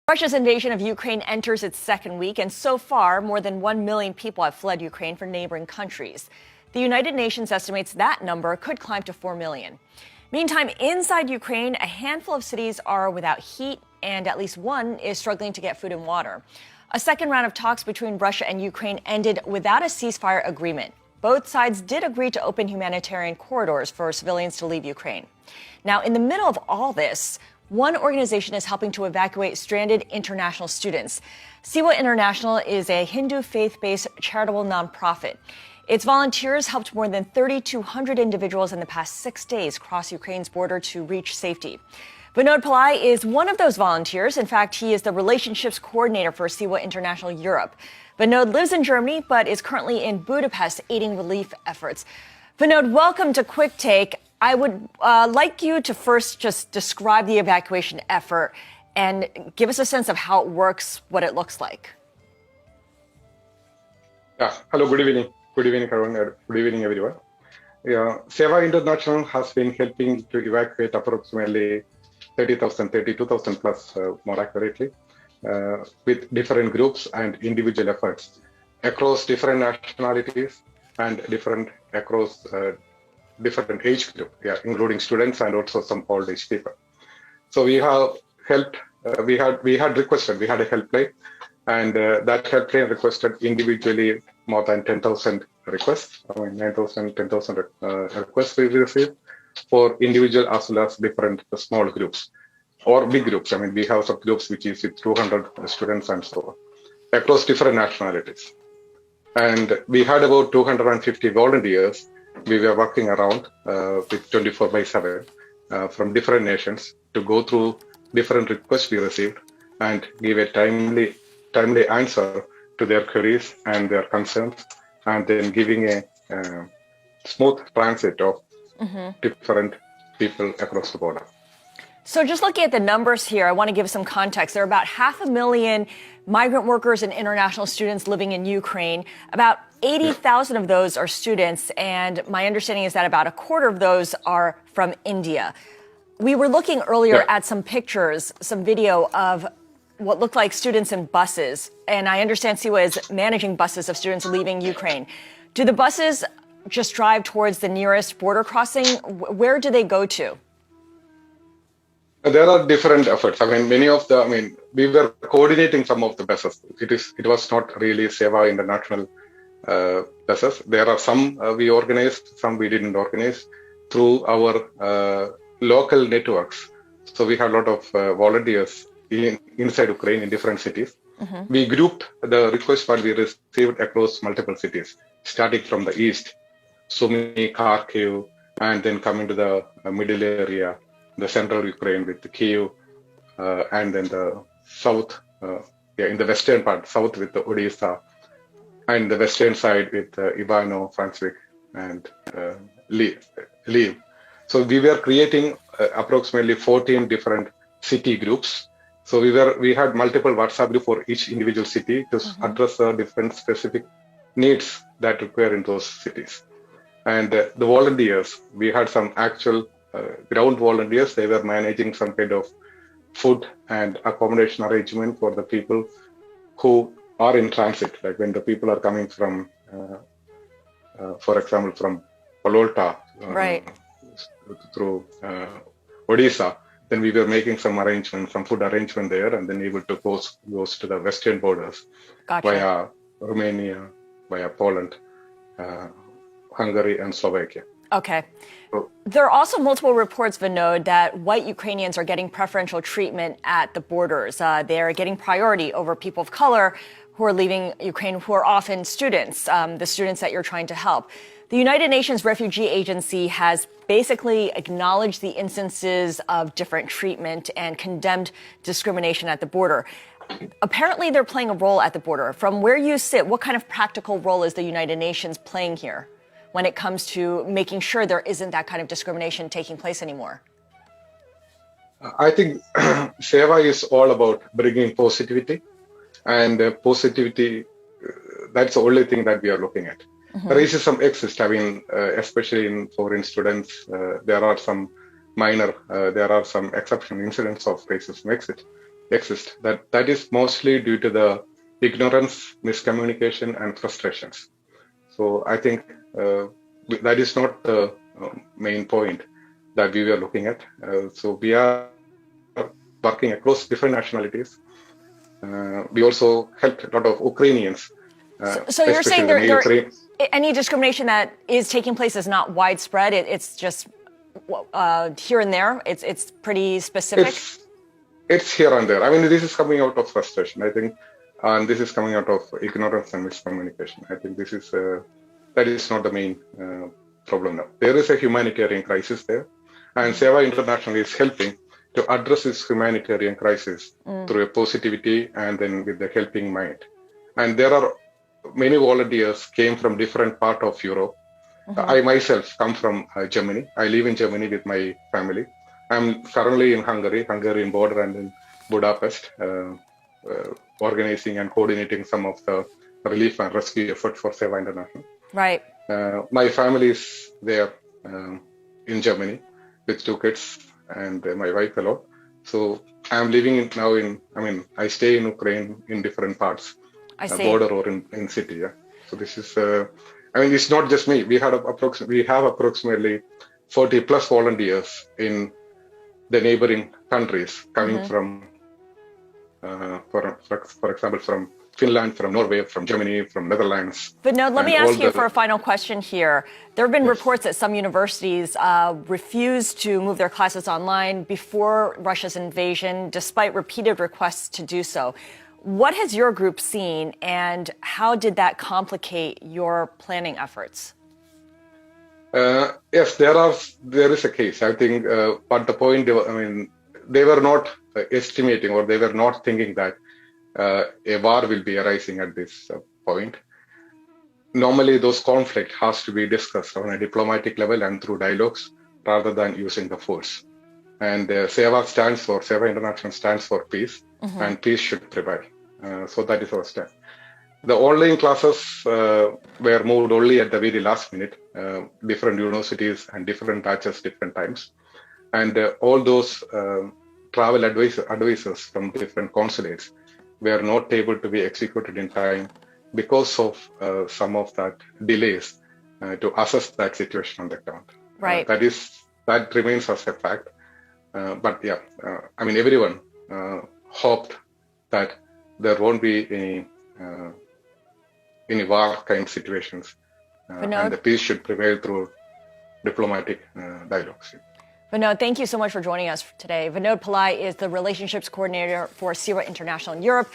Russia's invasion of Ukraine enters its second week, and so far, more than 1 million people have fled Ukraine from neighboring countries. The United Nations estimates that number could climb to 4 million. Meantime, inside Ukraine, a handful of cities are without heat, and at least one is struggling to get food and water. A second round of talks between Russia and Ukraine ended without a ceasefire agreement. Both sides did agree to open humanitarian corridors for civilians to leave Ukraine. Now, in the middle of all this, one organization is helping to evacuate stranded international students. Siwa International is a Hindu faith-based charitable nonprofit. Its volunteers helped more than 3,200 individuals in the past 6 days cross Ukraine's border to reach safety. Vinod Pillai is one of those volunteers. In fact, he is the relationships coordinator for Siwa International Europe. Vinod lives in Germany, but is currently in Budapest aiding relief efforts. Vinod, welcome to Quick Take. I would like you to first just describe the evacuation effort and give us a sense of how it works, what it looks like. Yeah. Hello. Good evening. Good evening, everyone. Good evening, everyone. Yeah. Seva International has been helping to evacuate approximately 32,000 plus, more accurately, with different groups and individual efforts across different nationalities and across different age group, including students and also some old age people. So we have helped. We had requested. We had a helpline, and that helpline requested individually more than 10,000 requests. 10,000 requests we received for individual as well as different small groups or big groups. We have some groups which is with 200 students and so on across different nationalities. And we had about 250 volunteers. We were working around with 24/7 from different nations to go through different requests we received and give a timely answer to their queries and their concerns, and then giving a smooth transit of different people across the border. So just looking at the numbers here, I want to give some context. There are about 500,000 migrant workers and international students living in Ukraine. About 80,000 of those are students, and my understanding is that about a quarter of those are from India. We were looking earlier at some pictures, some video of what looked like students in buses, and I understand Siwa is managing buses of students leaving Ukraine. Do the buses just drive towards the nearest border crossing? Where do they go to? There are different efforts. We were coordinating some of the buses. It was not really Seva International buses. There are some we organized, some we didn't organize through our local networks. So we had a lot of volunteers inside Ukraine in different cities. We grouped the request what we received across multiple cities, starting from the east, Sumy, Kharkiv, and then coming to the middle area, the central Ukraine with the Kyiv, and then the south, in the western part, south with the Odessa, and the western side with Ivano, Fransvik, and Lviv. So we were creating approximately 14 different city groups. So we had multiple WhatsApp group for each individual city to address the different specific needs that require in those cities. And the volunteers, we had some actual ground volunteers. They were managing some kind of food and accommodation arrangement for the people who are in transit. Like when the people are coming from, for example, from Pololta through Odessa, then we were making some food arrangement there, and then able to goes to the western borders via Romania, via Poland, Hungary, and Slovakia. Okay. There are also multiple reports, Vinod, that white Ukrainians are getting preferential treatment at the borders. They're getting priority over people of color who are leaving Ukraine, who are often students, the students that you're trying to help. The United Nations Refugee Agency has basically acknowledged the instances of different treatment and condemned discrimination at the border. Apparently, they're playing a role at the border. From where you sit, what kind of practical role is the United Nations playing here when it comes to making sure there isn't that kind of discrimination taking place anymore? I think Seva is all about bringing positivity, and positivity, that's the only thing that we are looking at. Racism exists. Especially in foreign students, there are some exception incidents of racism exist. exist. That is mostly due to the ignorance, miscommunication, and frustrations. So I think that is not the main point that we were looking at. So we are working across different nationalities. We also helped a lot of Ukrainians. So you're saying Ukraine. Any discrimination that is taking place is not widespread. It's just here and there. It's pretty specific. It's here and there. I mean, this is coming out of frustration, I think, and this is coming out of ignorance and miscommunication. I think this is that is not the main problem now. There is a humanitarian crisis there, and Seva International is helping to address this humanitarian crisis through a positivity and then with the helping mind. And there are many volunteers came from different part of Europe. I myself come from Germany. I live in Germany with my family. I'm currently in Hungarian border, and in Budapest, organizing and coordinating some of the relief and rescue effort for Seva International. Right. My family is there in Germany with 2 kids and my wife alone. So I'm living now I stay in Ukraine in different parts, border or in city. Yeah. So this is, it's not just me. We have approximately 40 plus volunteers in the neighboring countries coming from, for example, from Finland, from Norway, from Germany, from Netherlands. Vinod, let me ask you for a final question here. There have been reports that some universities refused to move their classes online before Russia's invasion, despite repeated requests to do so. What has your group seen, and how did that complicate your planning efforts? Yes, there is a case. I think, but the point, they were not estimating, or they were not thinking that a war will be arising at this point. Normally, those conflict has to be discussed on a diplomatic level and through dialogues rather than using the force. And Seva International stands for peace, and peace should prevail. So that is our stand. The online classes were moved only at the very last minute, different universities and different batches, different times. And all those travel advisors from different consulates were not able to be executed in time because of some of that delays to assess that situation on the ground. Right. That remains as a fact. But yeah, everyone hoped that there won't be any war kind situations, and the peace should prevail through diplomatic dialogues. Vinod, thank you so much for joining us today. Vinod Pillai is the relationships coordinator for Seva International in Europe.